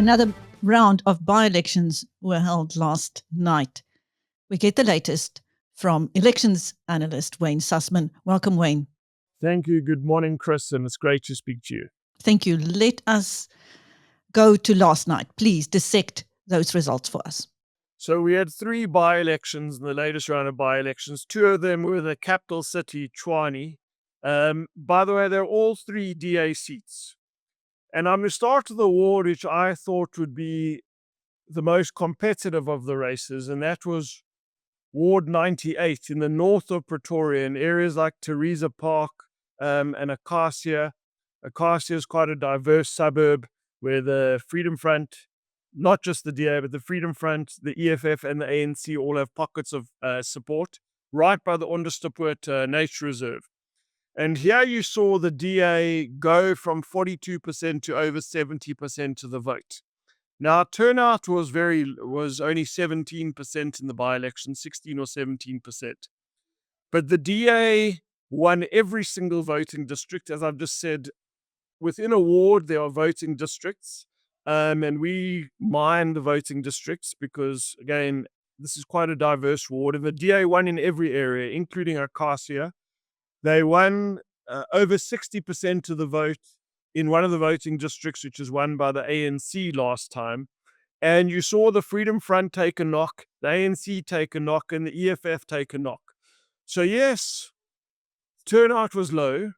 Another round of by-elections were held last night. We get the latest from elections analyst Wayne Sussman. Welcome, Wayne. Thank you. Good morning, Chris, and it's great to speak to you. Thank you. Let us go to last night. Please dissect those results for us. So we had 3 by-elections in the latest round of by-elections. 2 of them were the capital city, Tshwane. By the way, they're all 3 DA seats. And I'm going to start with the ward which I thought would be the most competitive of the races, and that was Ward 98 in the north of Pretoria, in areas like Theresa Park and Acacia. Acacia is quite a diverse suburb where the Freedom Front, not just the DA, but the Freedom Front, the EFF and the ANC all have pockets of support, right by the Onderstepoort Nature Reserve. And here you saw the DA go from 42% to over 70% of the vote. Now, turnout was only 17% in the by-election, 16 or 17%. But the DA won every single voting district. As I've just said, within a ward, there are voting districts. And we mine the voting districts because, again, this is quite a diverse ward. And the DA won in every area, including Acacia. They won over 60% of the vote in one of the voting districts, which was won by the ANC last time. And you saw the Freedom Front take a knock, the ANC take a knock, and the EFF take a knock. So yes, turnout was low.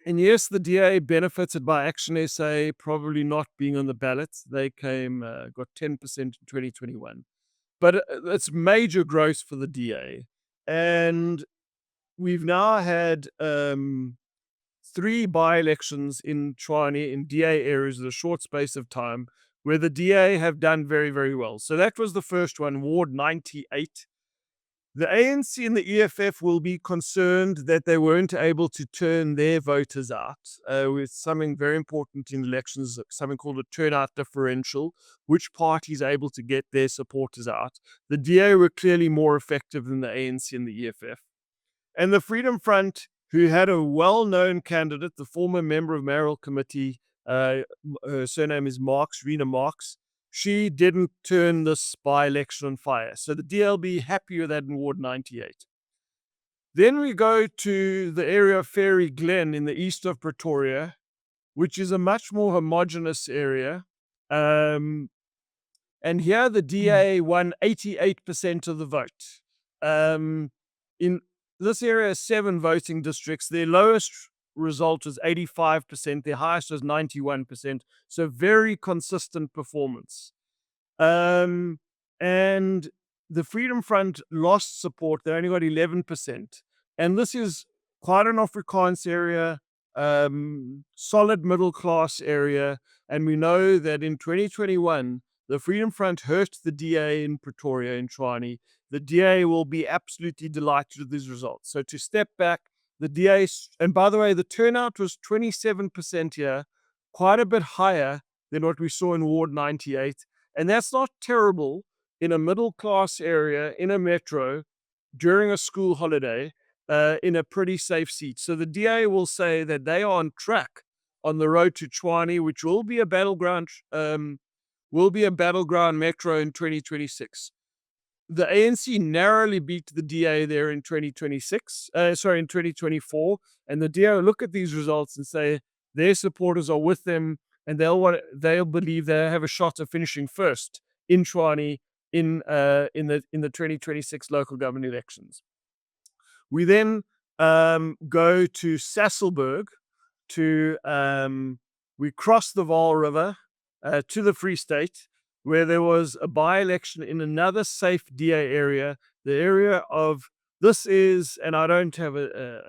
And yes, the DA benefited by Action SA probably not being on the ballot. They got 10% in 2021. But it's major growth for the DA. And we've now had 3 by-elections in Tshwane, in DA areas in a short space of time, where the DA have done very, very well. So that was the first one, Ward 98. The ANC and the EFF will be concerned that they weren't able to turn their voters out with something very important in elections, something called a turnout differential, which party is able to get their supporters out. The DA were clearly more effective than the ANC and the EFF. And the Freedom Front, who had a well-known candidate, the former member of mayoral committee, her surname is Marks, Rena Marks, she didn't turn this by-election on fire. So the DLB happy with that in Ward 98. Then we go to the area of Fairy Glen in the east of Pretoria, which is a much more homogenous area. And here the DA won 88% of the vote. In this area has 7 voting districts. Their lowest result was 85%. Their highest was 91%. So very consistent performance. And the Freedom Front lost support. They only got 11%. And this is quite an Afrikaans area, solid middle class area. And we know that in 2021, the Freedom Front hurt the DA in Pretoria, in Tshwane. The DA will be absolutely delighted with these results. So to step back, the DA, and by the way, the turnout was 27% here, quite a bit higher than what we saw in Ward 98. And that's not terrible in a middle class area, in a metro, during a school holiday, in a pretty safe seat. So the DA will say that they are on track on the road to Tshwane, which will be a battleground metro in 2026. The ANC narrowly beat the DA there in 2024, and the DA will look at these results and say their supporters are with them, and they'll believe they have a shot of finishing first in Tshwane in the 2026 local government elections. We then go to Sassolburg we cross the Vaal River to the Free State, where there was a by-election in another safe DA area. The area of this is, and I don't have a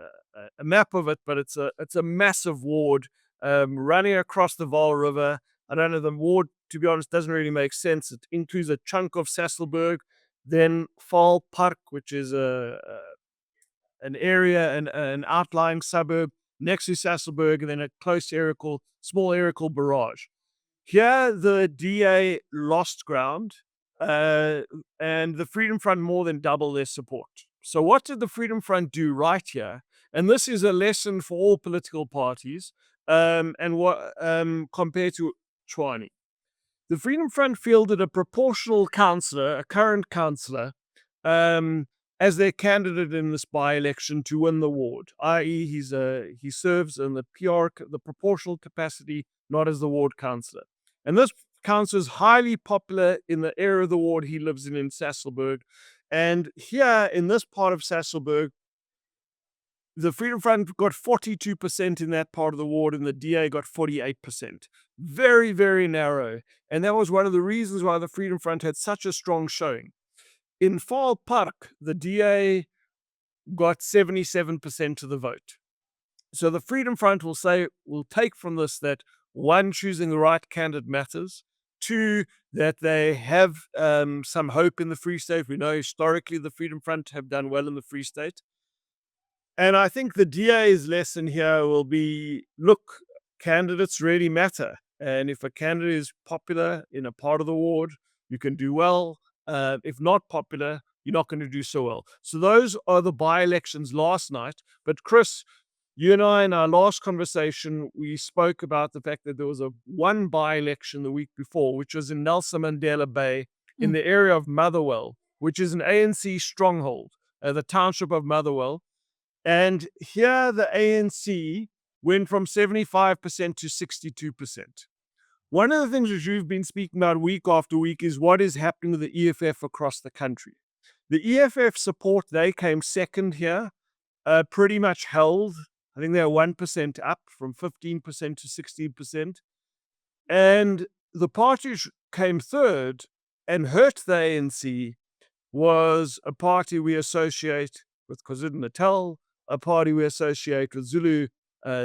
map of it, but it's a massive ward running across the Vaal River. I don't know, the ward, to be honest, doesn't really make sense. It includes a chunk of Sassolburg, then Vaal Park, which is an area, an outlying suburb next to Sassolburg, and then a small area called Barrage. Here, the DA lost ground, and the Freedom Front more than doubled their support. So what did the Freedom Front do right here? And this is a lesson for all political parties, and what compared to Tshwane. the Freedom Front fielded a proportional councillor, a current councillor, as their candidate in this by-election to win the ward, i.e. he serves in the the proportional capacity, not as the ward councillor. And this councillor is highly popular in the area of the ward he lives in Sassolburg. And here in this part of Sassolburg, the Freedom Front got 42% in that part of the ward, and the DA got 48%. Very, very narrow. And that was one of the reasons why the Freedom Front had such a strong showing. In Fall Park, the DA got 77% of the vote. So the Freedom Front will take from this that, one, choosing the right candidate matters. Two, that they have some hope in the Free State. We know historically the Freedom Front have done well in the Free State. And I think the DA's lesson here will be, look, candidates really matter. And if a candidate is popular in a part of the ward, you can do well. If not popular, you're not going to do so well. So those are the by-elections last night. But Chris, you and I, in our last conversation, we spoke about the fact that there was one by-election the week before, which was in Nelson Mandela Bay in the area of Motherwell, which is an ANC stronghold, the township of Motherwell. And here the ANC went from 75% to 62%. One of the things that you've been speaking about week after week is what is happening with the EFF across the country. The EFF support, they came second here, pretty much held. I think they're 1% up from 15% to 16%. And the party which came third and hurt the ANC was a party we associate with KwaZulu-Natal, a party we associate with Zulu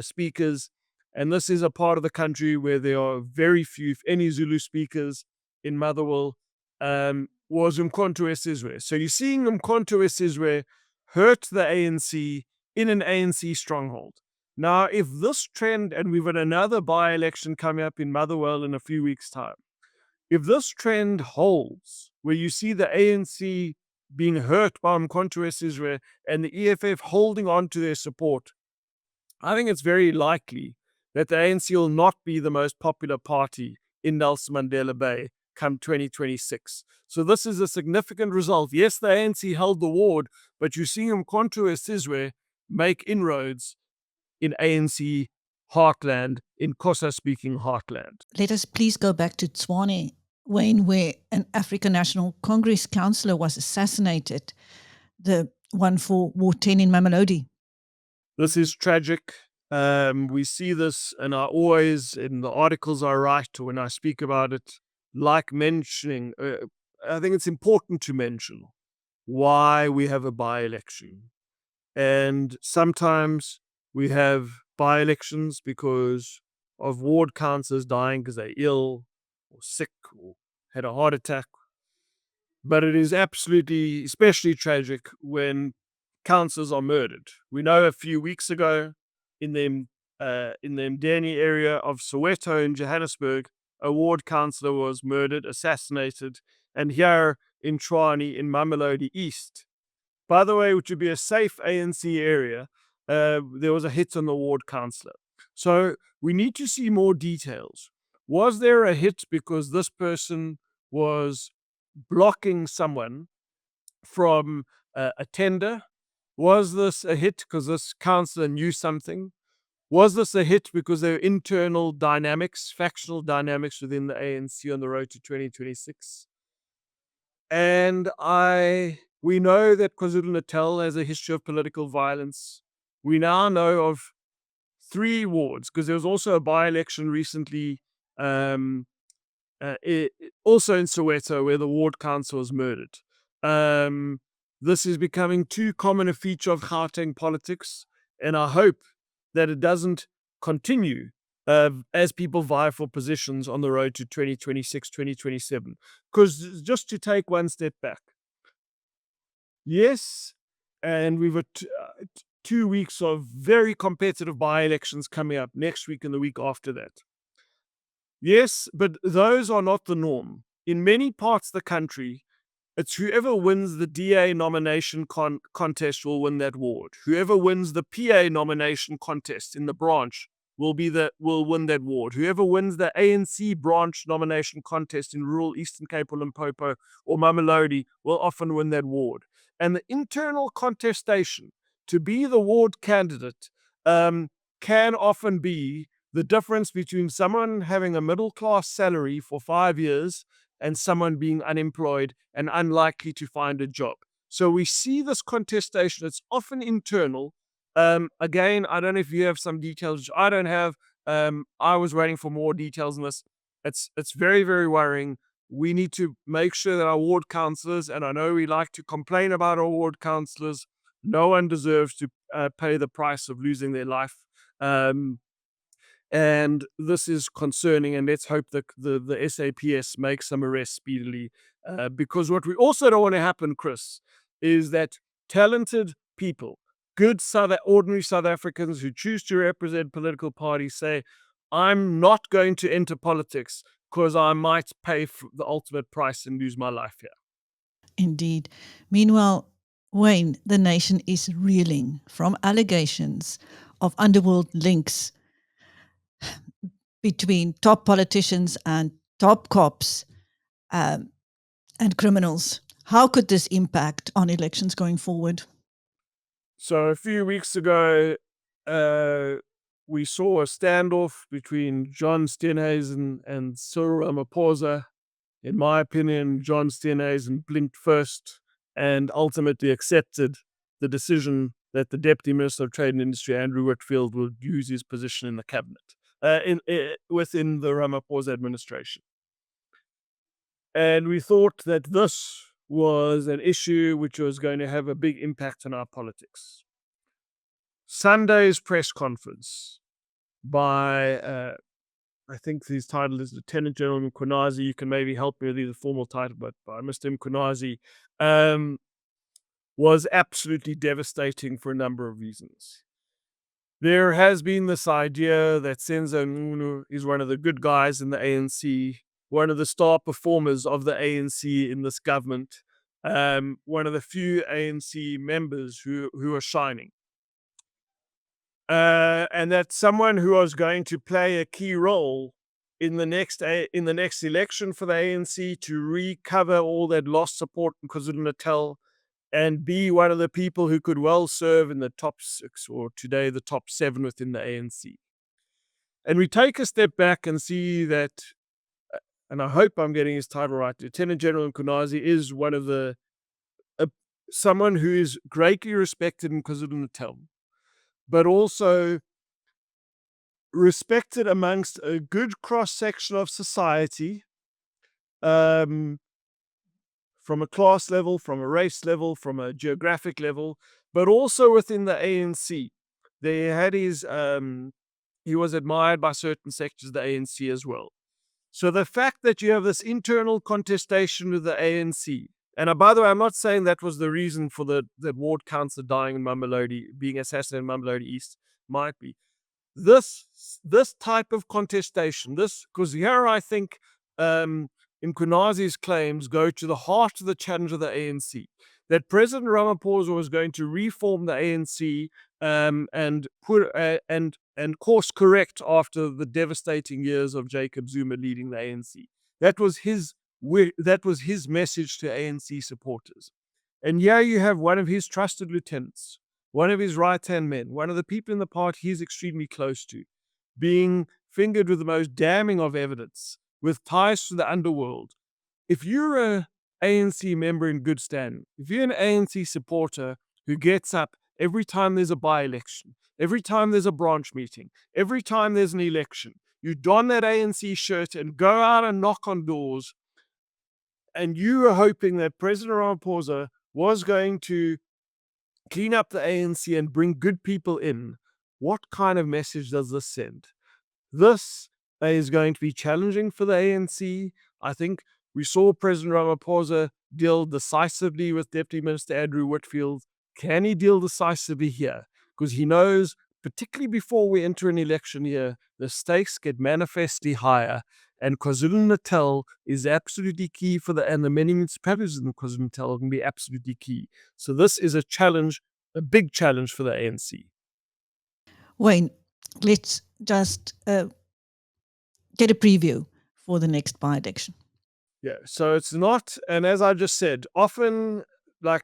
speakers. And this is a part of the country where there are very few, if any, Zulu speakers in Motherwell, was uMkhonto weSizwe. So you're seeing uMkhonto weSizwe hurt the ANC in an ANC stronghold. Now, if this trend, and we've got another by-election coming up in Motherwell in a few weeks' time, if this trend holds, where you see the ANC being hurt by uMkhonto weSizwe and the EFF holding on to their support, I think it's very likely that the ANC will not be the most popular party in Nelson Mandela Bay come 2026. So this is a significant result. Yes, the ANC held the ward, but you see uMkhonto weSizwe make inroads in ANC heartland, in Xhosa-speaking heartland. Let us please go back to Tshwane, Wayne, where an African National Congress councillor was assassinated, the one for Ward 10 in Mamelodi. This is tragic. We see this, and I always, in the articles I write or when I speak about it, like mentioning, I think it's important to mention why we have a by-election. And sometimes we have by-elections because of ward councillors dying because they're ill or sick or had a heart attack. But it is absolutely, especially tragic when councillors are murdered. We know a few weeks ago in the Mdeni area of Soweto in Johannesburg, a ward councillor was murdered, assassinated, and here in Tshwane in Mamelodi East, by the way, which would be a safe ANC area, there was a hit on the ward councillor. So we need to see more details. Was there a hit because this person was blocking someone from a tender? Was this a hit because this councillor knew something? Was this a hit because there were internal dynamics, factional dynamics within the ANC on the road to 2026? And we know that KwaZulu-Natal has a history of political violence. We now know of 3 wards, because there was also a by-election recently, also in Soweto, where the ward council was murdered. This is becoming too common a feature of Gauteng politics, and I hope that it doesn't continue as people vie for positions on the road to 2026, 2027. Because just to take one step back, yes, and we've got 2 weeks of very competitive by-elections coming up next week and the week after that. Yes, but those are not the norm. In many parts of the country, it's whoever wins the DA nomination contest will win that ward. Whoever wins the PA nomination contest in the branch will win that ward. Whoever wins the ANC branch nomination contest in rural Eastern Cape or Limpopo or Mamelodi will often win that ward. And the internal contestation to be the ward candidate can often be the difference between someone having a middle class salary for 5 years and someone being unemployed and unlikely to find a job. So we see this contestation. It's often internal. Again, I don't know if you have some details, which I don't have. I was waiting for more details on this. It's very, very worrying. We need to make sure that our ward councillors, and I know we like to complain about our ward councillors, no one deserves to pay the price of losing their life. And this is concerning, and let's hope that the SAPS makes some arrests speedily. Because what we also don't want to happen, Chris, is that talented people, good ordinary South Africans who choose to represent political parties say, I'm not going to enter politics because I might pay for the ultimate price and lose my life here. Indeed. Meanwhile, Wayne, the nation is reeling from allegations of underworld links between top politicians and top cops and criminals. How could this impact on elections going forward? So a few weeks ago, we saw a standoff between John Steenhuisen and Cyril Ramaphosa. In my opinion, John Steenhuisen blinked first and ultimately accepted the decision that the Deputy Minister of Trade and Industry, Andrew Whitfield, would use his position in the cabinet, within the Ramaphosa administration. And we thought that this was an issue which was going to have a big impact on our politics. Sunday's press conference by, I think his title is Lieutenant General Mkhwanazi. You can maybe help me with the formal title, but by Mr. Mkhwanazi, was absolutely devastating for a number of reasons. There has been this idea that Senzo Mchunu is one of the good guys in the ANC, one of the star performers of the ANC in this government, one of the few ANC members who are shining. And that someone who was going to play a key role in the next election for the ANC to recover all that lost support in KwaZulu-Natal and be one of the people who could well serve in the top 6 or today the top 7 within the ANC. And we take a step back and see that, and I hope I'm getting his title right, Lieutenant General Mkhwanazi is one of the someone who is greatly respected in KwaZulu-Natal, but also respected amongst a good cross-section of society, from a class level, from a race level, from a geographic level, but also within the ANC. He was admired by certain sectors of the ANC as well. So the fact that you have this internal contestation with the ANC, and by the way, I'm not saying that was the reason for the ward councillor dying in Mamelodi, being assassinated in Mamelodi East, might be. This type of contestation, because here I think Mkhwanazi's claims go to the heart of the challenge of the ANC, that President Ramaphosa was going to reform the ANC and course correct after the devastating years of Jacob Zuma leading the ANC. That was his message to ANC supporters. And here you have one of his trusted lieutenants, one of his right-hand men, one of the people in the party he's extremely close to, being fingered with the most damning of evidence, with ties to the underworld. If you're an ANC member in good standing, if you're an ANC supporter who gets up every time there's a by-election, every time there's a branch meeting, every time there's an election, you don that ANC shirt and go out and knock on doors, and you are hoping that President Ramaphosa was going to clean up the ANC and bring good people in, what kind of message does this send? This is going to be challenging for the ANC. I think we saw President Ramaphosa deal decisively with Deputy Minister Andrew Whitfield. Can he deal decisively here? Because he knows, particularly before we enter an election year, the stakes get manifestly higher. And KwaZulu-Natal is absolutely key and the many municipalities in KwaZulu-Natal are going to be absolutely key. So this is a challenge, a big challenge for the ANC. Wayne, let's just get a preview for the next by-election. Yeah, so it's not, and as I just said, often like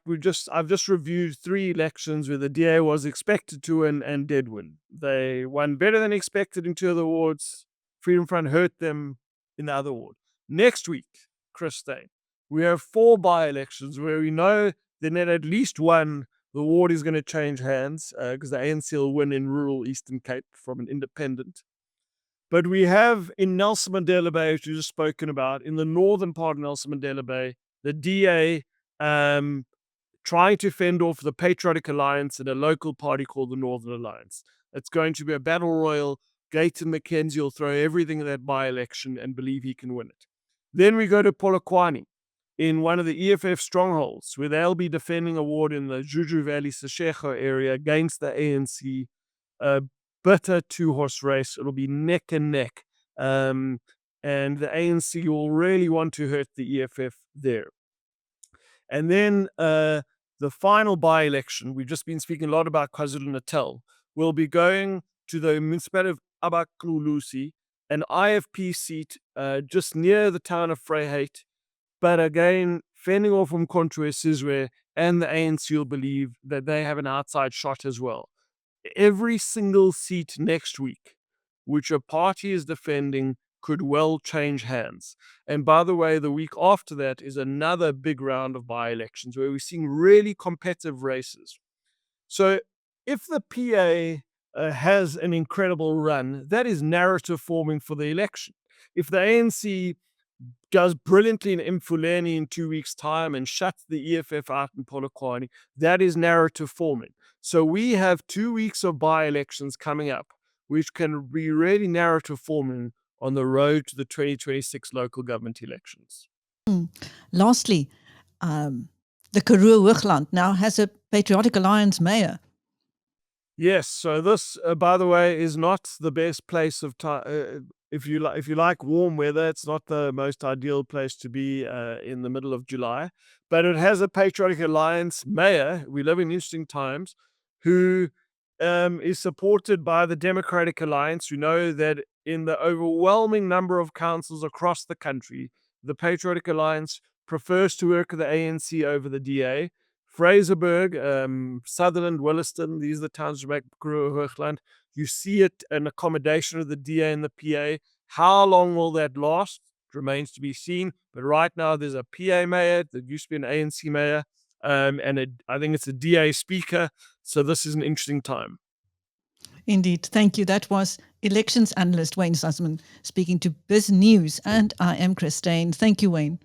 I've just reviewed 3 elections where the DA was expected to win and did win. They won better than expected in 2 of the wards. Freedom Front hurt them in the other ward. Next week, Christine, we have 4 by-elections where we know that at least one, the ward is going to change hands because the ANC will win in rural Eastern Cape from an independent. But we have in Nelson Mandela Bay, which you just spoken about, in the northern part of Nelson Mandela Bay, the DA trying to fend off the Patriotic Alliance and a local party called the Northern Alliance. It's going to be a battle royal. Gauteng Mackenzie will throw everything in that by-election and believe he can win it. Then we go to Polokwane in one of the EFF strongholds, where they'll be defending a ward in the Juju Valley Seshego area against the ANC. Bitter 2-horse race. It'll be neck and neck. And the ANC will really want to hurt the EFF there. And then the final by-election, we've just been speaking a lot about KwaZulu-Natal, will be going to the municipality of Abaqulusi, an IFP seat just near the town of Vryheid. But again, fending off uMkhonto weSizwe, and the ANC will believe that they have an outside shot as well. Every single seat next week, which a party is defending, could well change hands. And by the way, the week after that is another big round of by-elections where we're seeing really competitive races. So if the PA has an incredible run, that is narrative forming for the election. If the ANC does brilliantly in Mkhwanazi in 2 weeks' time and shuts the EFF out in Polokwane, that is narrative forming. So we have 2 weeks of by-elections coming up, which can be really narrative forming on the road to the 2026 local government elections. Lastly, the Karoo Hoogland now has a Patriotic Alliance mayor. Yes, so this, by the way, is not the best place of time. If you like warm weather, it's not the most ideal place to be in the middle of July. But it has a Patriotic Alliance mayor. We live in interesting times, who is supported by the Democratic Alliance. We know that in the overwhelming number of councils across the country, the Patriotic Alliance prefers to work with the ANC over the DA. Fraserburg, Sutherland, Williston, these are the towns that make Karoo Hoogland. You see it an accommodation of the DA and the PA. How long will that last? Remains to be seen. But right now there's a PA mayor, there used to be an ANC mayor, and I think it's a DA speaker. So this is an interesting time. Indeed. Thank you. That was elections analyst Wayne Sussman speaking to BizNews. And I am Christine. Thank you, Wayne.